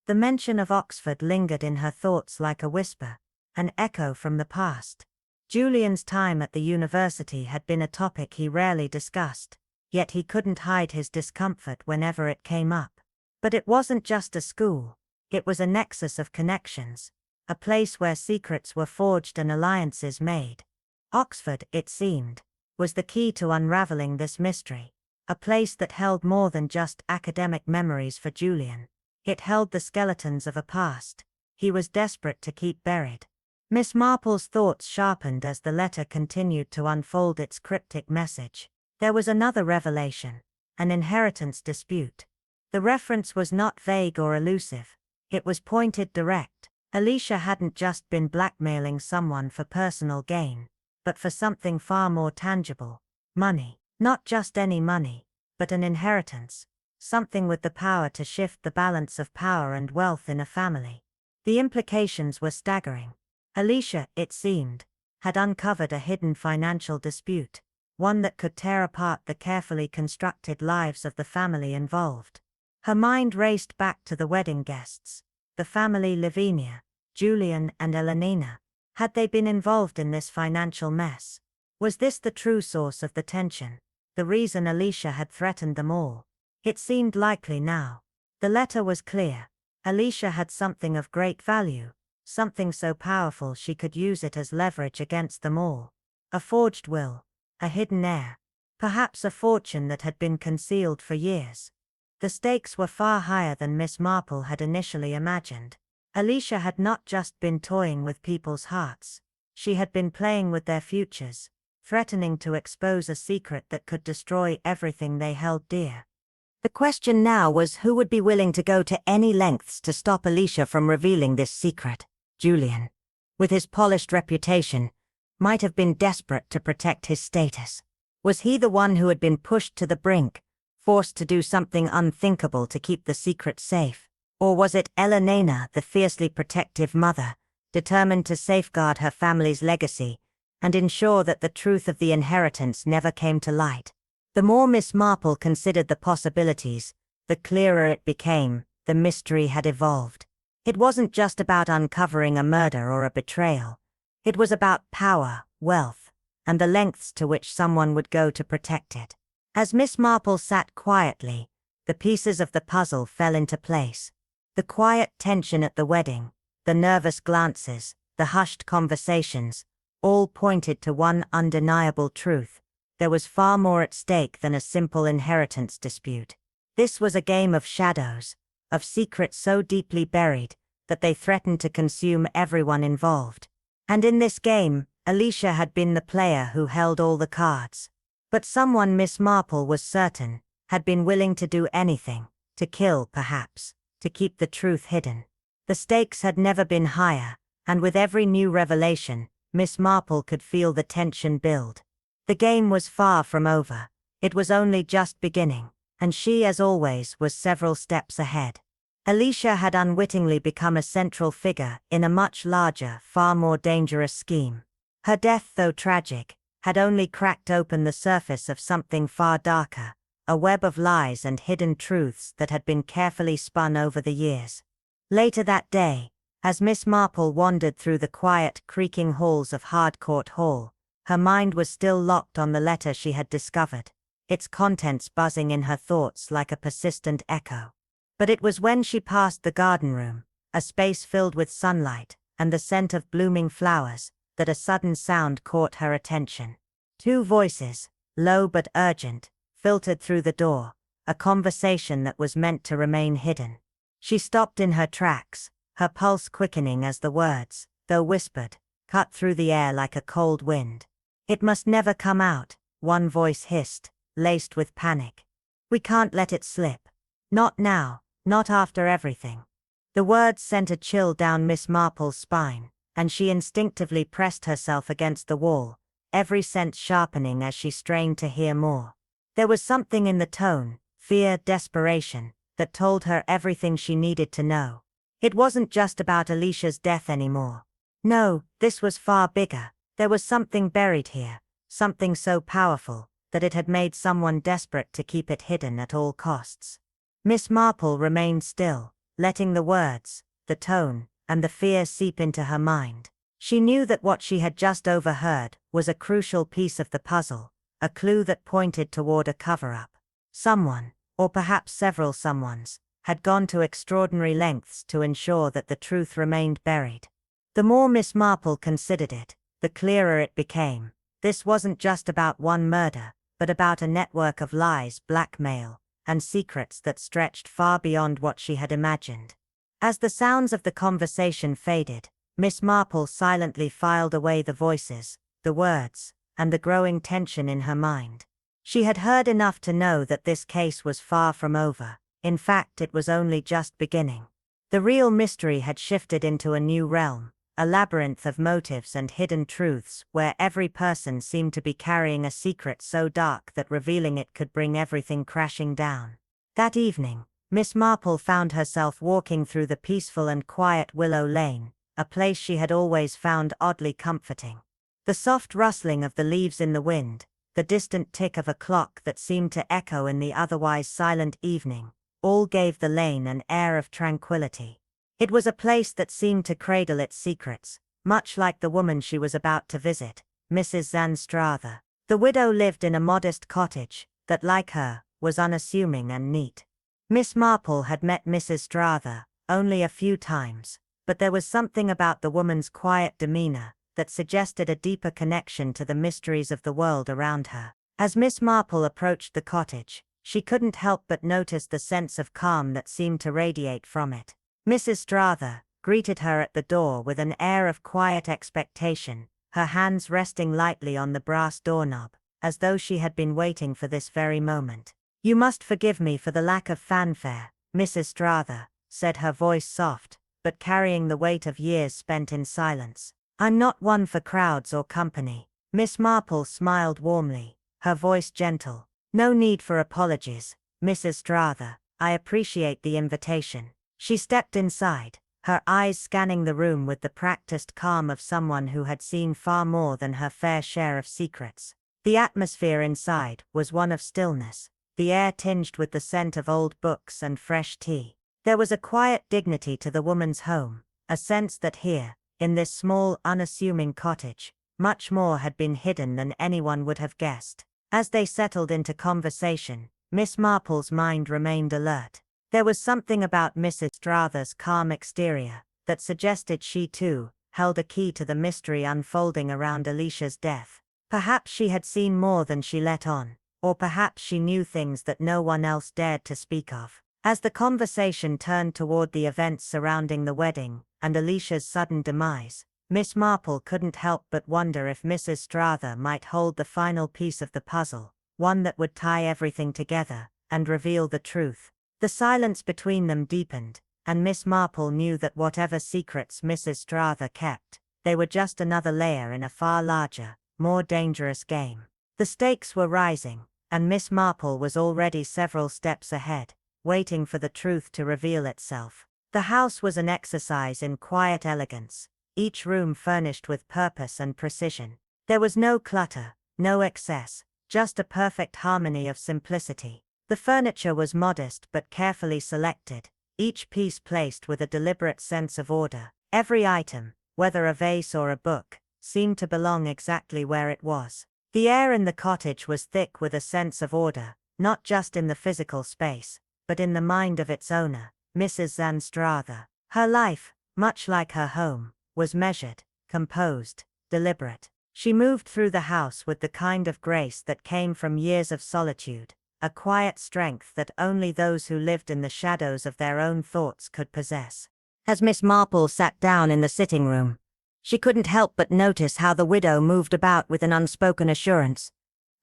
The mention of Oxford lingered in her thoughts like a whisper, an echo from the past. Julian's time at the university had been a topic he rarely discussed, yet he couldn't hide his discomfort whenever it came up. But it wasn't just a school, it was a nexus of connections, a place where secrets were forged and alliances made. Oxford, it seemed, was the key to unraveling this mystery, a place that held more than just academic memories for Julian. It held the skeletons of a past he was desperate to keep buried. Miss Marple's thoughts sharpened as the letter continued to unfold its cryptic message. There was another revelation, an inheritance dispute. The reference was not vague or elusive, it was pointed, direct. Alicia hadn't just been blackmailing someone for personal gain, but for something far more tangible: money. Not just any money, but an inheritance, something with the power to shift the balance of power and wealth in a family. The implications were staggering. Alicia, it seemed, had uncovered a hidden financial dispute, one that could tear apart the carefully constructed lives of the family involved. Her mind raced back to the wedding guests, the family: Lavinia, Julian and Elenina. Had they been involved in this financial mess? Was this the true source of the tension, the reason Alicia had threatened them all? It seemed likely now. The letter was clear. Alicia had something of great value, something so powerful she could use it as leverage against them all. A forged will, a hidden heir, perhaps a fortune that had been concealed for years. The stakes were far higher than Miss Marple had initially imagined. Alicia had not just been toying with people's hearts, she had been playing with their futures, threatening to expose a secret that could destroy everything they held dear. The question now was who would be willing to go to any lengths to stop Alicia from revealing this secret. Julian, with his polished reputation, might have been desperate to protect his status. Was he the one who had been pushed to the brink, forced to do something unthinkable to keep the secret safe? Or was it Elenina, the fiercely protective mother, determined to safeguard her family's legacy and ensure that the truth of the inheritance never came to light? The more Miss Marple considered the possibilities, the clearer it became: the mystery had evolved. It wasn't just about uncovering a murder or a betrayal. It was about power, wealth, and the lengths to which someone would go to protect it. As Miss Marple sat quietly, the pieces of the puzzle fell into place. The quiet tension at the wedding, the nervous glances, the hushed conversations, all pointed to one undeniable truth: there was far more at stake than a simple inheritance dispute. This was a game of shadows, of secrets so deeply buried that they threatened to consume everyone involved. And in this game, Alicia had been the player who held all the cards. But someone, Miss Marple was certain, had been willing to do anything, to kill perhaps, to keep the truth hidden. The stakes had never been higher, and with every new revelation, Miss Marple could feel the tension build. The game was far from over. It was only just beginning, and she, as always, was several steps ahead. Alicia had unwittingly become a central figure in a much larger, far more dangerous scheme. Her death, though tragic, had only cracked open the surface of something far darker, a web of lies and hidden truths that had been carefully spun over the years. Later that day, as Miss Marple wandered through the quiet, creaking halls of Hardcourt Hall, her mind was still locked on the letter she had discovered, its contents buzzing in her thoughts like a persistent echo. But it was when she passed the garden room, a space filled with sunlight and the scent of blooming flowers, that a sudden sound caught her attention. Two voices, low but urgent, filtered through the door, a conversation that was meant to remain hidden. She stopped in her tracks, her pulse quickening as the words, though whispered, cut through the air like a cold wind. "It must never come out," one voice hissed, laced with panic. "We can't let it slip. Not now, not after everything." The words sent a chill down Miss Marple's spine, and she instinctively pressed herself against the wall, every sense sharpening as she strained to hear more. There was something in the tone, fear, desperation, that told her everything she needed to know. It wasn't just about Alicia's death anymore. No, this was far bigger. There was something buried here, something so powerful, that it had made someone desperate to keep it hidden at all costs. Miss Marple remained still, letting the words, the tone, and the fear seep into her mind. She knew that what she had just overheard was a crucial piece of the puzzle, a clue that pointed toward a cover-up. Someone, or perhaps several someones, had gone to extraordinary lengths to ensure that the truth remained buried. The more Miss Marple considered it, the clearer it became. This wasn't just about one murder, but about a network of lies, blackmail, and secrets that stretched far beyond what she had imagined. As the sounds of the conversation faded, Miss Marple silently filed away the voices, the words, and the growing tension in her mind. She had heard enough to know that this case was far from over. In fact, it was only just beginning. The real mystery had shifted into a new realm, a labyrinth of motives and hidden truths where every person seemed to be carrying a secret so dark that revealing it could bring everything crashing down. That evening, Miss Marple found herself walking through the peaceful and quiet Willow Lane, a place she had always found oddly comforting. The soft rustling of the leaves in the wind, the distant tick of a clock that seemed to echo in the otherwise silent evening, all gave the lane an air of tranquility. It was a place that seemed to cradle its secrets, much like the woman she was about to visit, Mrs. Zanstruther. The widow lived in a modest cottage that, like her, was unassuming and neat. Miss Marple had met Mrs. Struther only a few times, but there was something about the woman's quiet demeanor that suggested a deeper connection to the mysteries of the world around her. As Miss Marple approached the cottage, she couldn't help but notice the sense of calm that seemed to radiate from it. Mrs. Struther greeted her at the door with an air of quiet expectation, her hands resting lightly on the brass doorknob, as though she had been waiting for this very moment. "You must forgive me for the lack of fanfare, Mrs. Struther," said her voice soft, but carrying the weight of years spent in silence. "I'm not one for crowds or company." Miss Marple smiled warmly, her voice gentle. "No need for apologies, Mrs. Struther. I appreciate the invitation." She stepped inside, her eyes scanning the room with the practiced calm of someone who had seen far more than her fair share of secrets. The atmosphere inside was one of stillness, the air tinged with the scent of old books and fresh tea. There was a quiet dignity to the woman's home, a sense that here, in this small, unassuming cottage, much more had been hidden than anyone would have guessed. As they settled into conversation, Miss Marple's mind remained alert. There was something about Mrs. Struther's calm exterior that suggested she too held a key to the mystery unfolding around Alicia's death. Perhaps she had seen more than she let on, or perhaps she knew things that no one else dared to speak of. As the conversation turned toward the events surrounding the wedding and Alicia's sudden demise, Miss Marple couldn't help but wonder if Mrs. Struther might hold the final piece of the puzzle, one that would tie everything together, and reveal the truth. The silence between them deepened, and Miss Marple knew that whatever secrets Mrs. Strother kept, they were just another layer in a far larger, more dangerous game. The stakes were rising, and Miss Marple was already several steps ahead, waiting for the truth to reveal itself. The house was an exercise in quiet elegance, each room furnished with purpose and precision. There was no clutter, no excess, just a perfect harmony of simplicity. The furniture was modest but carefully selected, each piece placed with a deliberate sense of order. Every item, whether a vase or a book, seemed to belong exactly where it was. The air in the cottage was thick with a sense of order, not just in the physical space, but in the mind of its owner, Mrs. Strother. Her life, much like her home, was measured, composed, deliberate. She moved through the house with the kind of grace that came from years of solitude, a quiet strength that only those who lived in the shadows of their own thoughts could possess. As Miss Marple sat down in the sitting room, she couldn't help but notice how the widow moved about with an unspoken assurance,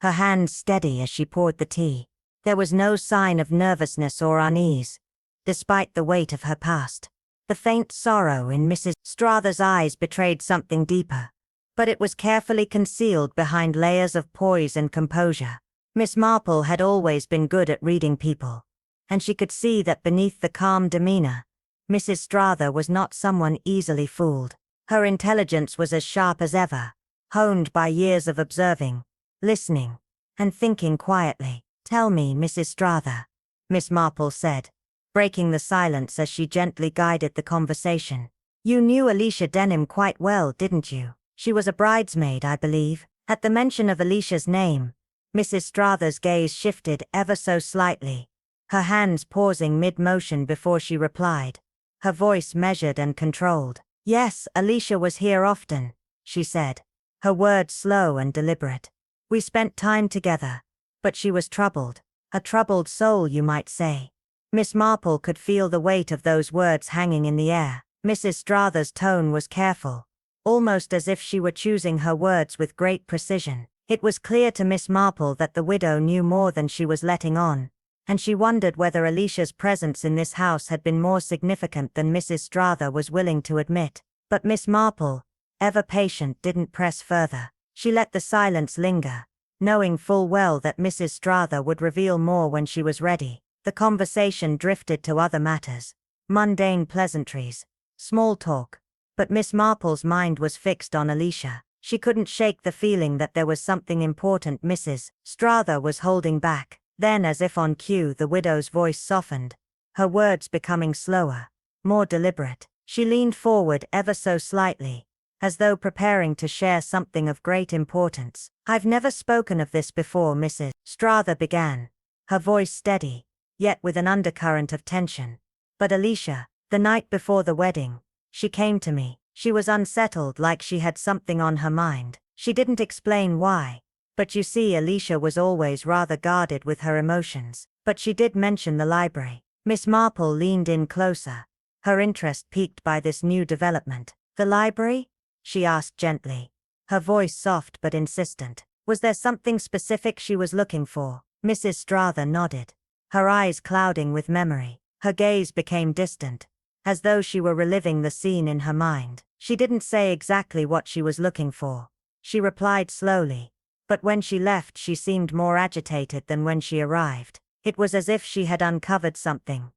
her hands steady as she poured the tea. There was no sign of nervousness or unease, despite the weight of her past. The faint sorrow in Mrs. Strother's eyes betrayed something deeper, but it was carefully concealed behind layers of poise and composure. Miss Marple had always been good at reading people, and she could see that beneath the calm demeanor, Mrs. Strother was not someone easily fooled. Her intelligence was as sharp as ever, honed by years of observing, listening, and thinking quietly. "Tell me, Mrs. Strother," Miss Marple said, breaking the silence as she gently guided the conversation. "You knew Alicia Denham quite well, didn't you? She was a bridesmaid, I believe." At the mention of Alicia's name, Mrs. Strother's gaze shifted ever so slightly, her hands pausing mid-motion before she replied, her voice measured and controlled. "Yes, Alicia was here often," she said, her words slow and deliberate. "We spent time together, but she was troubled. A troubled soul, you might say." Miss Marple could feel the weight of those words hanging in the air. Mrs. Strother's tone was careful, almost as if she were choosing her words with great precision. It was clear to Miss Marple that the widow knew more than she was letting on, and she wondered whether Alicia's presence in this house had been more significant than Mrs. Strother was willing to admit. But Miss Marple, ever patient, didn't press further. She let the silence linger, knowing full well that Mrs. Strother would reveal more when she was ready. The conversation drifted to other matters, mundane pleasantries, small talk, but Miss Marple's mind was fixed on Alicia. She couldn't shake the feeling that there was something important Mrs. Strother was holding back. Then, as if on cue, the widow's voice softened, her words becoming slower, more deliberate. She leaned forward ever so slightly, as though preparing to share something of great importance. "I've never spoken of this before," Mrs. Strother began, her voice steady, yet with an undercurrent of tension. "But Alicia, the night before the wedding, she came to me. She was unsettled, like she had something on her mind. She didn't explain why. But you see, Alicia was always rather guarded with her emotions. But she did mention the library." Miss Marple leaned in closer, her interest piqued by this new development. "The library?" she asked gently, her voice soft but insistent. Was there something specific she was looking for? Mrs. Strother nodded, her eyes clouding with memory. Her gaze became distant, as though she were reliving the scene in her mind. She didn't say exactly what she was looking for. She replied slowly, but when she left she seemed more agitated than when she arrived. It was as if she had uncovered something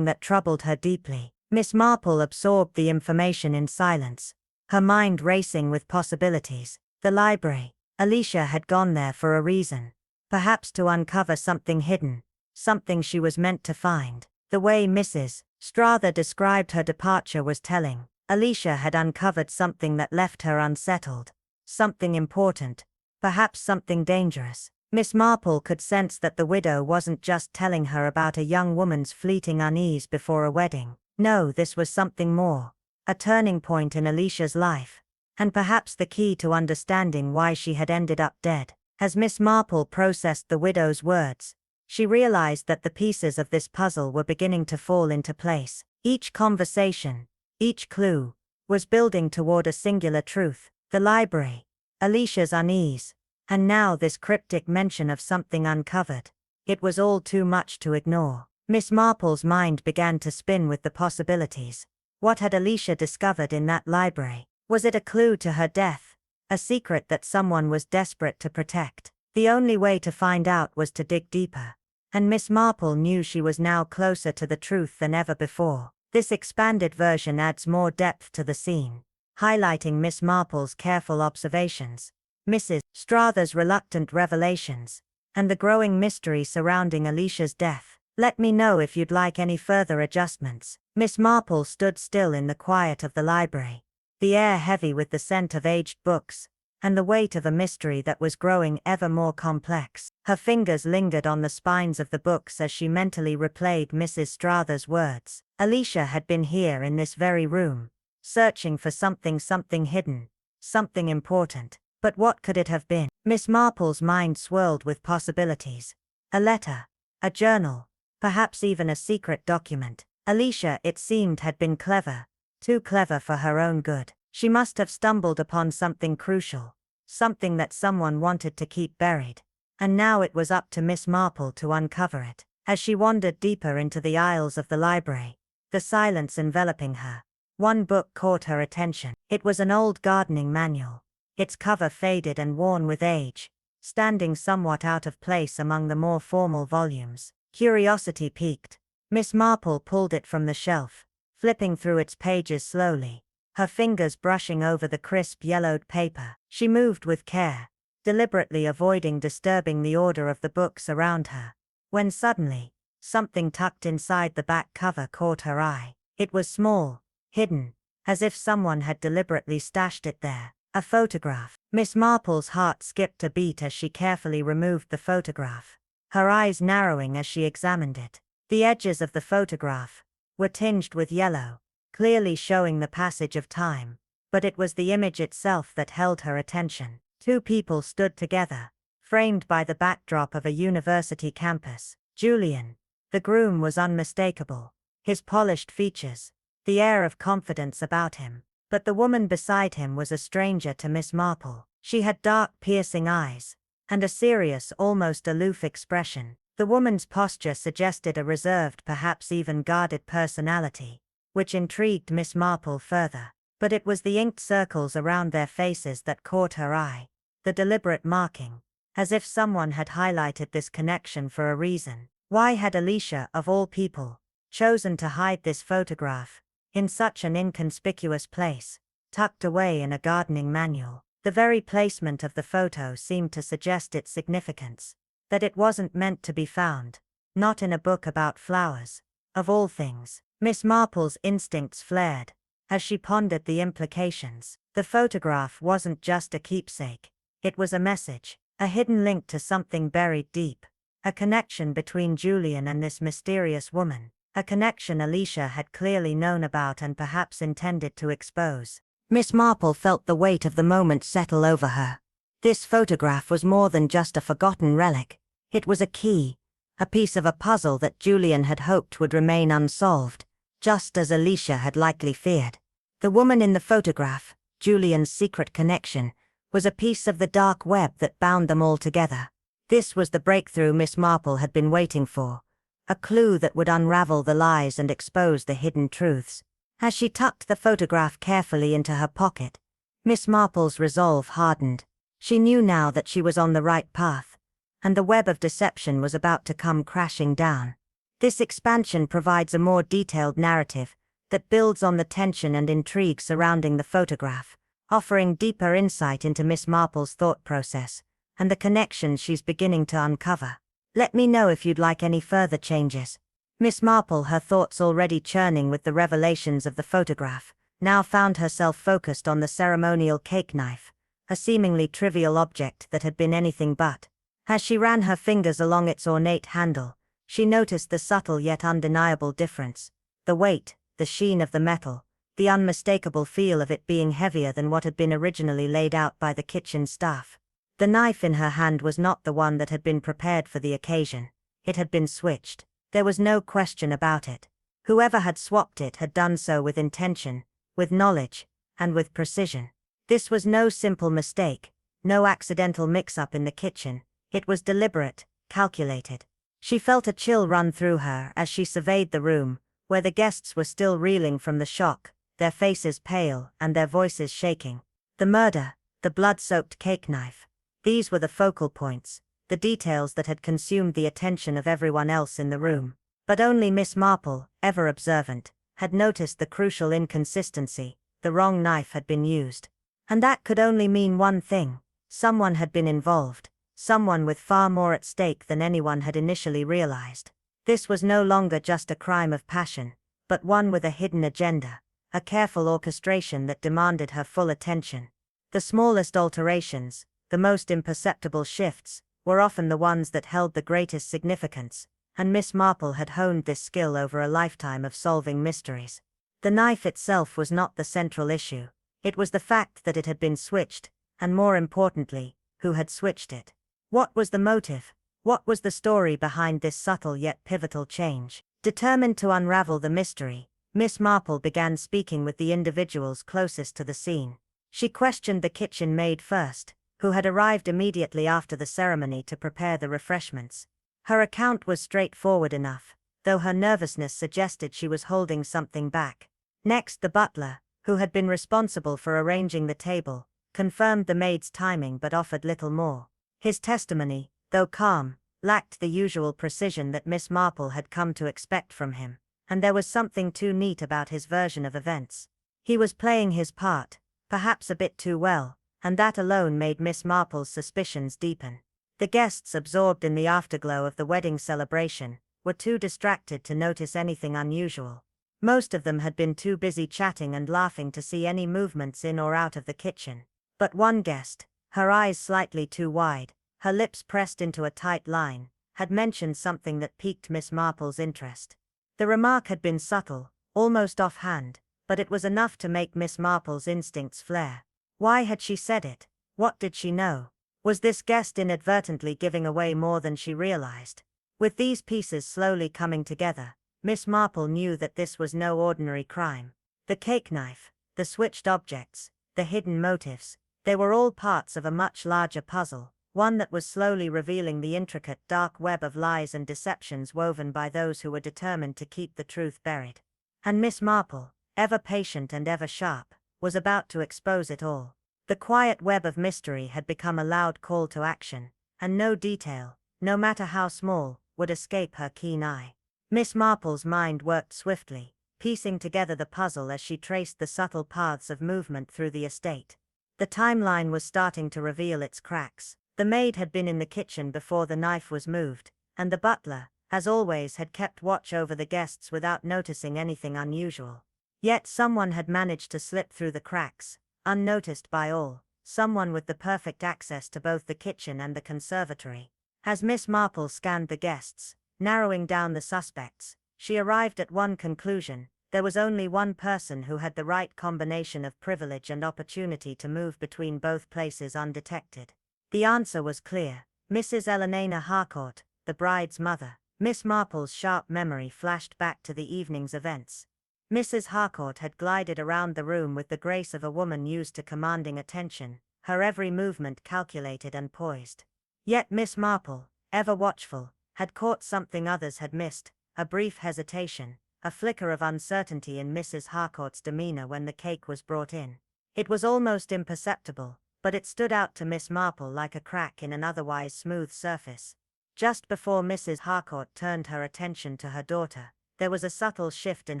that troubled her deeply. Miss Marple absorbed the information in silence, her mind racing with possibilities. The library. Alicia had gone there for a reason. Perhaps to uncover something hidden, something she was meant to find. The way Mrs. Strother described her departure was telling. Alicia had uncovered something that left her unsettled. Something important. Perhaps something dangerous. Miss Marple could sense that the widow wasn't just telling her about a young woman's fleeting unease before a wedding. No, this was something more. A turning point in Alicia's life. And perhaps the key to understanding why she had ended up dead. As Miss Marple processed the widow's words, she realized that the pieces of this puzzle were beginning to fall into place. Each conversation, each clue, was building toward a singular truth. The library, Alicia's unease, and now this cryptic mention of something uncovered. It was all too much to ignore. Miss Marple's mind began to spin with the possibilities. What had Alicia discovered in that library? Was it a clue to her death? A secret that someone was desperate to protect? The only way to find out was to dig deeper. And Miss Marple knew she was now closer to the truth than ever before. This expanded version adds more depth to the scene, highlighting Miss Marple's careful observations, Mrs. Strather's reluctant revelations, and the growing mystery surrounding Alicia's death. Let me know if you'd like any further adjustments. Miss Marple stood still in the quiet of the library, the air heavy with the scent of aged books, and the weight of a mystery that was growing ever more complex. Her fingers lingered on the spines of the books as she mentally replayed Mrs. Strather's words. Alicia had been here in this very room, searching for something hidden, something important. But what could it have been? Miss Marple's mind swirled with possibilities. A letter, a journal, perhaps even a secret document. Alicia, it seemed, had been clever, too clever for her own good. She must have stumbled upon something crucial, something that someone wanted to keep buried. And now it was up to Miss Marple to uncover it. As she wandered deeper into the aisles of the library, the silence enveloping her, one book caught her attention. It was an old gardening manual, its cover faded and worn with age, standing somewhat out of place among the more formal volumes. Curiosity piqued. Miss Marple pulled it from the shelf, flipping through its pages slowly, her fingers brushing over the crisp yellowed paper. She moved with care, deliberately avoiding disturbing the order of the books around her, when suddenly, something tucked inside the back cover caught her eye. It was small, hidden, as if someone had deliberately stashed it there. A photograph. Miss Marple's heart skipped a beat as she carefully removed the photograph, her eyes narrowing as she examined it. The edges of the photograph were tinged with yellow, clearly showing the passage of time, but it was the image itself that held her attention. Two people stood together, framed by the backdrop of a university campus. Julian, the groom, was unmistakable, his polished features, the air of confidence about him. But the woman beside him was a stranger to Miss Marple. She had dark, piercing eyes, and a serious, almost aloof expression. The woman's posture suggested a reserved, perhaps even guarded personality, which intrigued Miss Marple further. But it was the inked circles around their faces that caught her eye, the deliberate marking, as if someone had highlighted this connection for a reason. Why had Alicia, of all people, chosen to hide this photograph in such an inconspicuous place, tucked away in a gardening manual? The very placement of the photo seemed to suggest its significance, that it wasn't meant to be found, not in a book about flowers, of all things. Miss Marple's instincts flared as she pondered the implications. The photograph wasn't just a keepsake, it was a message, a hidden link to something buried deep, a connection between Julian and this mysterious woman. A connection Alicia had clearly known about and perhaps intended to expose. Miss Marple felt the weight of the moment settle over her. This photograph was more than just a forgotten relic. It was a key, a piece of a puzzle that Julian had hoped would remain unsolved, just as Alicia had likely feared. The woman in the photograph, Julian's secret connection, was a piece of the dark web that bound them all together. This was the breakthrough Miss Marple had been waiting for. A clue that would unravel the lies and expose the hidden truths. As she tucked the photograph carefully into her pocket, Miss Marple's resolve hardened. She knew now that she was on the right path, and the web of deception was about to come crashing down. This expansion provides a more detailed narrative that builds on the tension and intrigue surrounding the photograph, offering deeper insight into Miss Marple's thought process and the connections she's beginning to uncover. Let me know if you'd like any further changes. Miss Marple, her thoughts already churning with the revelations of the photograph, now found herself focused on the ceremonial cake knife, a seemingly trivial object that had been anything but. As she ran her fingers along its ornate handle, she noticed the subtle yet undeniable difference. The weight, the sheen of the metal, the unmistakable feel of it being heavier than what had been originally laid out by the kitchen staff. The knife in her hand was not the one that had been prepared for the occasion. It had been switched. There was no question about it. Whoever had swapped it had done so with intention, with knowledge, and with precision. This was no simple mistake, no accidental mix-up in the kitchen. It was deliberate, calculated. She felt a chill run through her as she surveyed the room, where the guests were still reeling from the shock, their faces pale and their voices shaking. The murder, the blood-soaked cake knife. These were the focal points, the details that had consumed the attention of everyone else in the room. But only Miss Marple, ever observant, had noticed the crucial inconsistency: the wrong knife had been used. And that could only mean one thing: someone had been involved, someone with far more at stake than anyone had initially realized. This was no longer just a crime of passion, but one with a hidden agenda, a careful orchestration that demanded her full attention. The smallest alterations, the most imperceptible shifts, were often the ones that held the greatest significance, and Miss Marple had honed this skill over a lifetime of solving mysteries. The knife itself was not the central issue. It was the fact that it had been switched, and more importantly, who had switched it. What was the motive? What was the story behind this subtle yet pivotal change? Determined to unravel the mystery, Miss Marple began speaking with the individuals closest to the scene. She questioned the kitchen maid first, who had arrived immediately after the ceremony to prepare the refreshments. Her account was straightforward enough, though her nervousness suggested she was holding something back. Next, the butler, who had been responsible for arranging the table, confirmed the maid's timing but offered little more. His testimony, though calm, lacked the usual precision that Miss Marple had come to expect from him, and there was something too neat about his version of events. He was playing his part, perhaps a bit too well, and that alone made Miss Marple's suspicions deepen. The guests, absorbed in the afterglow of the wedding celebration, were too distracted to notice anything unusual. Most of them had been too busy chatting and laughing to see any movements in or out of the kitchen. But one guest, her eyes slightly too wide, her lips pressed into a tight line, had mentioned something that piqued Miss Marple's interest. The remark had been subtle, almost offhand, but it was enough to make Miss Marple's instincts flare. Why had she said it? What did she know? Was this guest inadvertently giving away more than she realized? With these pieces slowly coming together, Miss Marple knew that this was no ordinary crime. The cake knife, the switched objects, the hidden motives, they were all parts of a much larger puzzle, one that was slowly revealing the intricate dark web of lies and deceptions woven by those who were determined to keep the truth buried. And Miss Marple, ever patient and ever sharp, was about to expose it all. The quiet web of mystery had become a loud call to action, and no detail, no matter how small, would escape her keen eye. Miss Marple's mind worked swiftly, piecing together the puzzle as she traced the subtle paths of movement through the estate. The timeline was starting to reveal its cracks. The maid had been in the kitchen before the knife was moved, and the butler, as always, had kept watch over the guests without noticing anything unusual. Yet someone had managed to slip through the cracks, unnoticed by all, someone with the perfect access to both the kitchen and the conservatory. As Miss Marple scanned the guests, narrowing down the suspects, she arrived at one conclusion: there was only one person who had the right combination of privilege and opportunity to move between both places undetected. The answer was clear: Mrs. Eleanor Harcourt, the bride's mother. Miss Marple's sharp memory flashed back to the evening's events. Mrs. Harcourt had glided around the room with the grace of a woman used to commanding attention, her every movement calculated and poised. Yet Miss Marple, ever watchful, had caught something others had missed: a brief hesitation, a flicker of uncertainty in Mrs. Harcourt's demeanor when the cake was brought in. It was almost imperceptible, but it stood out to Miss Marple like a crack in an otherwise smooth surface. Just before Mrs. Harcourt turned her attention to her daughter, there was a subtle shift in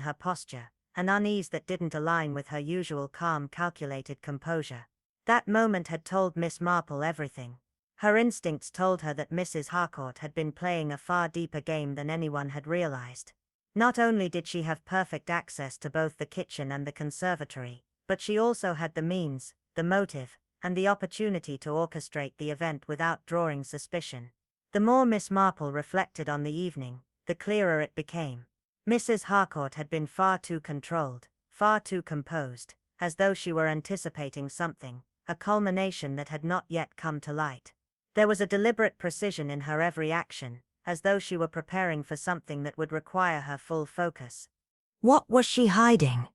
her posture, an unease that didn't align with her usual calm, calculated composure. That moment had told Miss Marple everything. Her instincts told her that Mrs. Harcourt had been playing a far deeper game than anyone had realized. Not only did she have perfect access to both the kitchen and the conservatory, but she also had the means, the motive, and the opportunity to orchestrate the event without drawing suspicion. The more Miss Marple reflected on the evening, the clearer it became. Mrs. Harcourt had been far too controlled, far too composed, as though she were anticipating something, a culmination that had not yet come to light. There was a deliberate precision in her every action, as though she were preparing for something that would require her full focus. What was she hiding?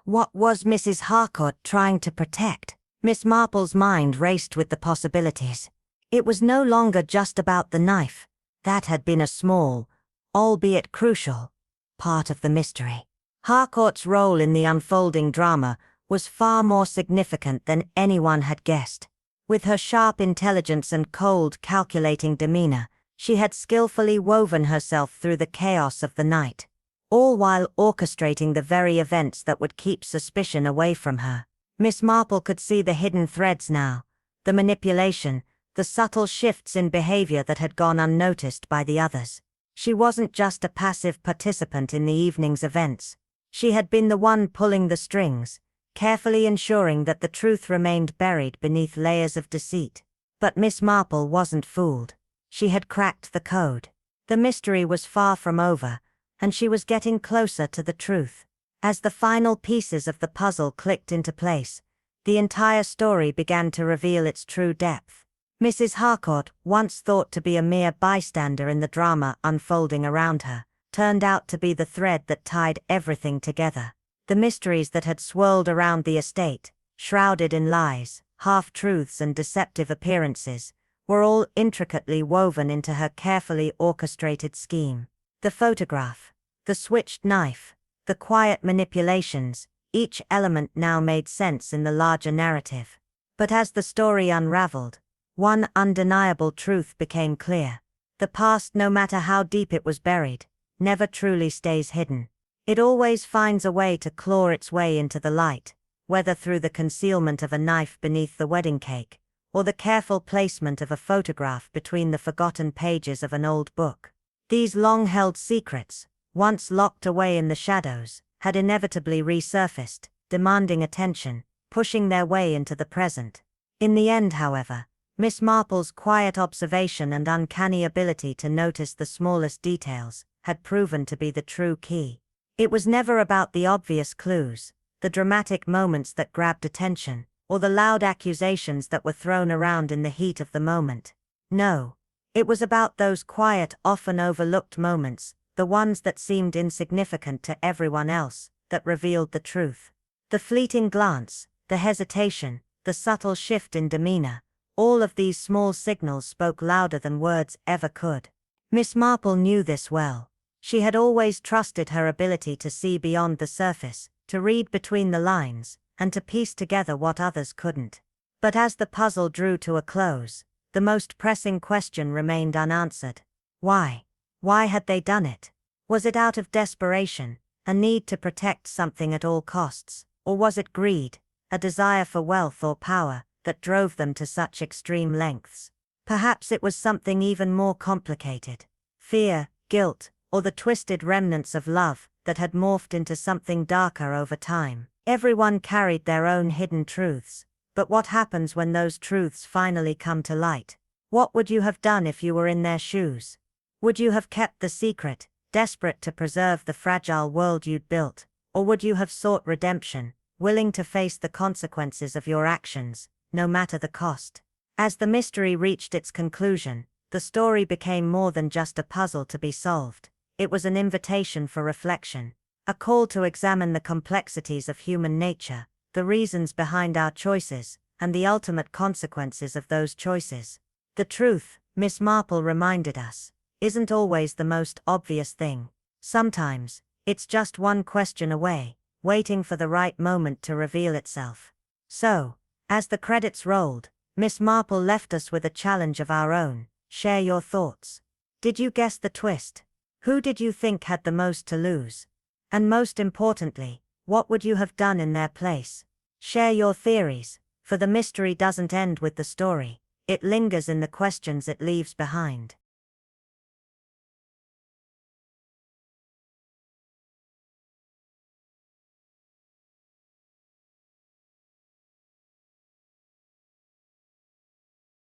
What was Mrs. Harcourt trying to protect? Miss Marple's mind raced with the possibilities. It was no longer just about the knife. That had been a small, albeit crucial, part of the mystery. Harcourt's role in the unfolding drama was far more significant than anyone had guessed. With her sharp intelligence and cold, calculating demeanor, she had skillfully woven herself through the chaos of the night, all while orchestrating the very events that would keep suspicion away from her. Miss Marple could see the hidden threads now, the manipulation, the subtle shifts in behavior that had gone unnoticed by the others. She wasn't just a passive participant in the evening's events. She had been the one pulling the strings, carefully ensuring that the truth remained buried beneath layers of deceit. But Miss Marple wasn't fooled. She had cracked the code. The mystery was far from over, and she was getting closer to the truth. As the final pieces of the puzzle clicked into place, the entire story began to reveal its true depth. Mrs. Harcourt, once thought to be a mere bystander in the drama unfolding around her, turned out to be the thread that tied everything together. The mysteries that had swirled around the estate, shrouded in lies, half-truths and deceptive appearances, were all intricately woven into her carefully orchestrated scheme. The photograph, the switched knife, the quiet manipulations, each element now made sense in the larger narrative. But as the story unraveled, one undeniable truth became clear. The past, no matter how deep it was buried, never truly stays hidden. It always finds a way to claw its way into the light, whether through the concealment of a knife beneath the wedding cake, or the careful placement of a photograph between the forgotten pages of an old book. These long-held secrets, once locked away in the shadows, had inevitably resurfaced, demanding attention, pushing their way into the present. In the end, however, Miss Marple's quiet observation and uncanny ability to notice the smallest details had proven to be the true key. It was never about the obvious clues, the dramatic moments that grabbed attention, or the loud accusations that were thrown around in the heat of the moment. No, it was about those quiet, often overlooked moments, the ones that seemed insignificant to everyone else, that revealed the truth. The fleeting glance, the hesitation, the subtle shift in demeanor, all of these small signals spoke louder than words ever could. Miss Marple knew this well. She had always trusted her ability to see beyond the surface, to read between the lines, and to piece together what others couldn't. But as the puzzle drew to a close, the most pressing question remained unanswered. Why? Why had they done it? Was it out of desperation, a need to protect something at all costs, or was it greed, a desire for wealth or power, that drove them to such extreme lengths? Perhaps it was something even more complicated. Fear, guilt, or the twisted remnants of love that had morphed into something darker over time. Everyone carried their own hidden truths, but what happens when those truths finally come to light? What would you have done if you were in their shoes? Would you have kept the secret, desperate to preserve the fragile world you'd built, or would you have sought redemption, willing to face the consequences of your actions, no matter the cost? As the mystery reached its conclusion, the story became more than just a puzzle to be solved. It was an invitation for reflection, a call to examine the complexities of human nature, the reasons behind our choices, and the ultimate consequences of those choices. The truth, Miss Marple reminded us, isn't always the most obvious thing. Sometimes, it's just one question away, waiting for the right moment to reveal itself. So, as the credits rolled, Miss Marple left us with a challenge of our own. Share your thoughts. Did you guess the twist? Who did you think had the most to lose? And most importantly, what would you have done in their place? Share your theories, for the mystery doesn't end with the story. It lingers in the questions it leaves behind.